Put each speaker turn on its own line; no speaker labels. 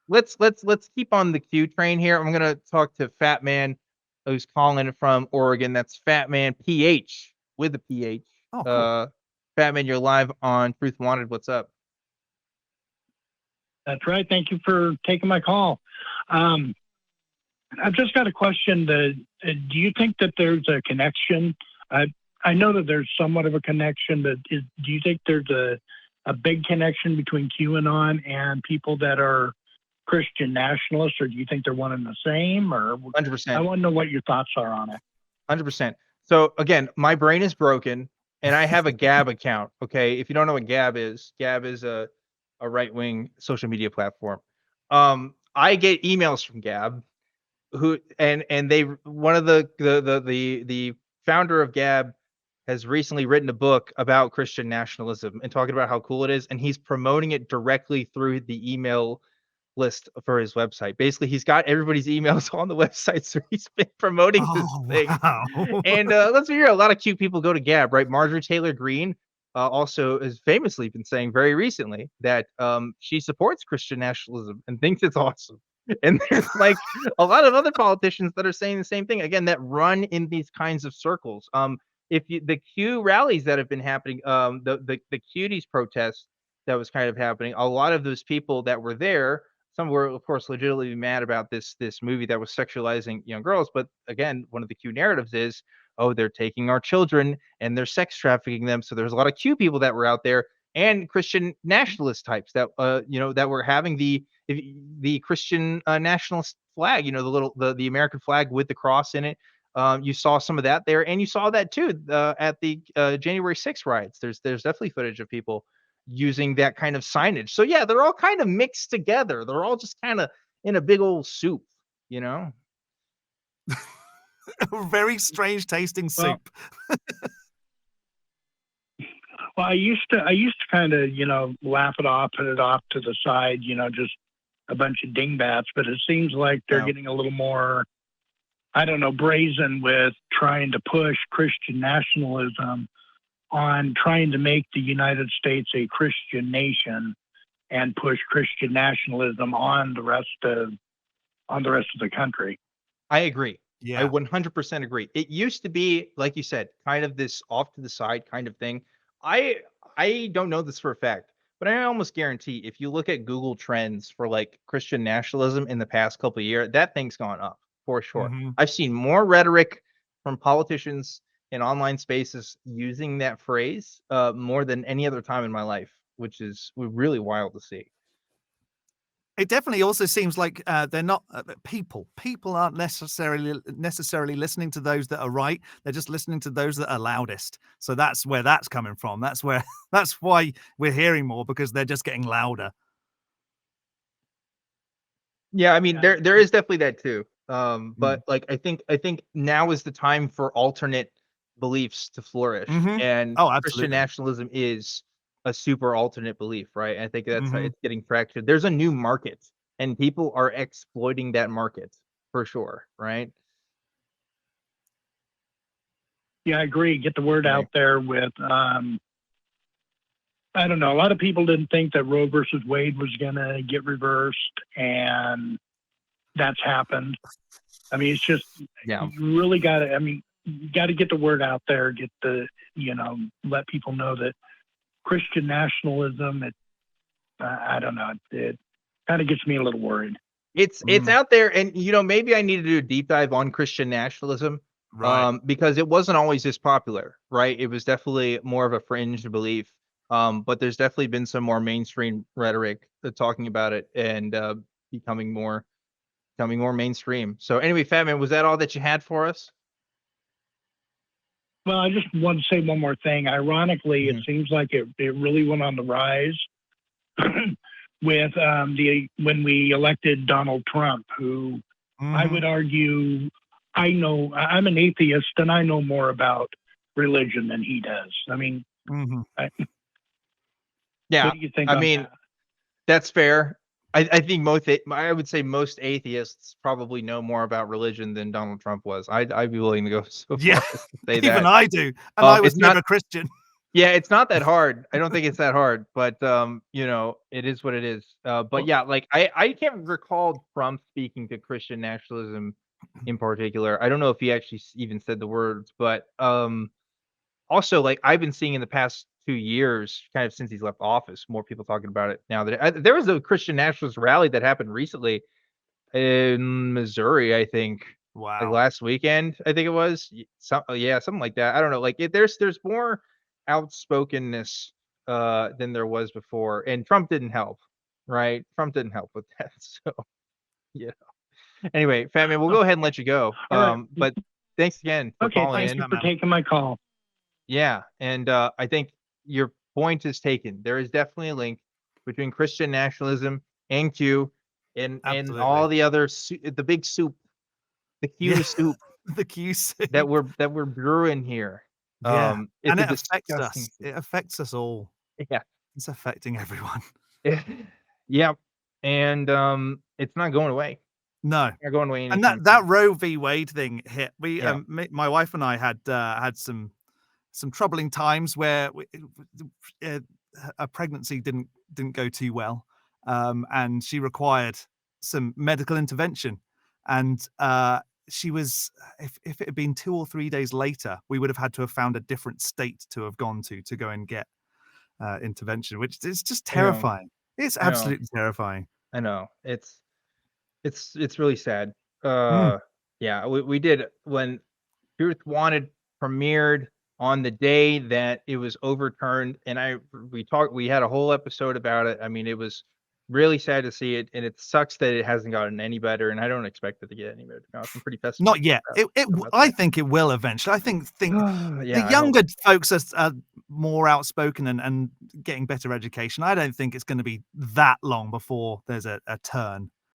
let's keep on the Q train here. I'm gonna talk to Fat Man, who's calling from Oregon. That's Fat Man PH with a PH.
Oh, cool.
Fat Man, you're live on Truth Wanted. What's up?
That's right. Thank you for taking my call. I've just got a question. Do you think that there's a connection? I know that there's somewhat of a connection, but do you think there's a big connection between QAnon and people that are Christian nationalists, or do you think they're one and the same? Or
100%.
I want to know what your thoughts are on it.
100%. So again, my brain is broken, and I have a Gab account. Okay, if you don't know what Gab is a right-wing social media platform. I get emails from Gab, who and they one of the founder of Gab has recently written a book about Christian nationalism and talking about how cool it is, and he's promoting it directly through the email list for his website. Basically, he's got everybody's emails on the website, so he's been promoting this thing.
Wow.
And let's be real, a lot of cute people go to Gab, right? Marjorie Taylor Greene also has famously been saying very recently that she supports Christian nationalism and thinks it's awesome. And there's like a lot of other politicians that are saying the same thing again that run in these kinds of circles. If you the Q rallies that have been happening, the cuties protests that was kind of happening, a lot of those people that were there, some were of course legitimately mad about this movie that was sexualizing young girls. But again, one of the Q narratives is, oh, they're taking our children and they're sex trafficking them. So there's a lot of Q people that were out there and Christian nationalist types that that were having the Christian nationalist flag, the American flag with the cross in it. You saw some of that there, and you saw that too at the January 6th riots. There's definitely footage of people using that kind of signage. So yeah, they're all kind of mixed together. They're all just kind of in a big old soup, you know.
Very strange tasting soup.
Well, I used to kind of, laugh it off, put it off to the side, just a bunch of dingbats, but it seems like they're getting a little more, I don't know, brazen with trying to push Christian nationalism on trying to make the United States a Christian nation and push Christian nationalism on the rest of the country.
I agree.
Yeah.
I 100% agree. It used to be, like you said, kind of this off to the side kind of thing. I don't know this for a fact, but I almost guarantee if you look at Google Trends for like Christian nationalism in the past couple of years, that thing's gone up for sure.
Mm-hmm.
I've seen more rhetoric from politicians in online spaces using that phrase more than any other time in my life, which is really wild to see.
It definitely also seems like they're not people aren't necessarily listening to those that are right. They're just listening to those that are loudest. So that's where that's coming from. That's why we're hearing more, because they're just getting louder.
Yeah, I mean, there is definitely that too. But like I think now is the time for alternate beliefs to flourish.
Mm-hmm.
And
absolutely.
Christian nationalism is a super alternate belief, right? I think that's how it's getting fractured. There's a new market, and people are exploiting that market for sure, right?
Yeah, I agree. Get the word out there with, I don't know. A lot of people didn't think that Roe versus Wade was going to get reversed, and that's happened. I mean, it's just, you really got to, you got to get the word out there, let people know that Christian nationalism, I don't know, it kind of gets me a little worried.
It's out there, and maybe I need to do a deep dive on Christian nationalism,
right?
Because it wasn't always this popular, right? It was definitely more of a fringe belief, but there's definitely been some more mainstream rhetoric talking about it and becoming more mainstream. So anyway, Fatman, was that all that you had for us?
Well, I just want to say one more thing. Ironically, it seems like it really went on the rise with when we elected Donald Trump, who I would argue, I'm an atheist and I know more about religion than he does. I mean,
yeah,
what do you think?
I mean, that's fair. I think I would say most atheists probably know more about religion than Donald Trump was. I'd be willing to go so far as to say
even
that.
I do, and I was never Christian.
Yeah, it's not that hard. I don't think it's that hard, but you know, it is what it is. But yeah, like I can't recall Trump speaking to Christian nationalism in particular. I don't know if he actually even said the words, but also like I've been seeing in the past 2 years, kind of since he's left office, more people talking about it now. That there was a Christian nationalist rally that happened recently in Missouri, I think, like
Wow.
last weekend, I think it was. Yeah, something like that. I don't know. Like there's more outspokenness than there was before, and Trump didn't help, right? Trump didn't help with that. So yeah. Anyway, Fatman, we'll go ahead and let you go.
All right.
But thanks again for
Okay,
calling
thanks
in.
for taking my call.
Yeah, and I think your point is taken. There is definitely a link between Christian nationalism and Q, and all
Absolutely.
the other the big soup, the Q
Yeah.
soup
The QC.
that we're brewing here.
Yeah.
It's
And
a
it affects
disgusting
us.
soup.
It affects us all.
Yeah.
It's affecting everyone.
Yeah, and it's not going away.
No.
Not going away
And
anytime
that
soon.
Roe v. Wade thing hit. We,
Yeah.
my wife and I had some troubling times where uh, a pregnancy didn't go too well, and she required some medical intervention. And she was, if it had been 2 or 3 days later, we would have had to have found a different state to have gone to go and get intervention, which is just
I know.
terrifying. It's
I know.
absolutely terrifying.
I know. It's really sad.
Mm.
Yeah, we did when Truth Wanted premiered on the day that it was overturned, and we had a whole episode about it. I mean, it was really sad to see it, and it sucks that it hasn't gotten any better, and I don't expect it to get any better, to be honest. I'm pretty
Not
pessimistic
yet.
about
I
that.
think it will eventually. I think the
Yeah, I hope.
younger folks are more outspoken and getting better education. I don't think it's going to be that long before there's a turn.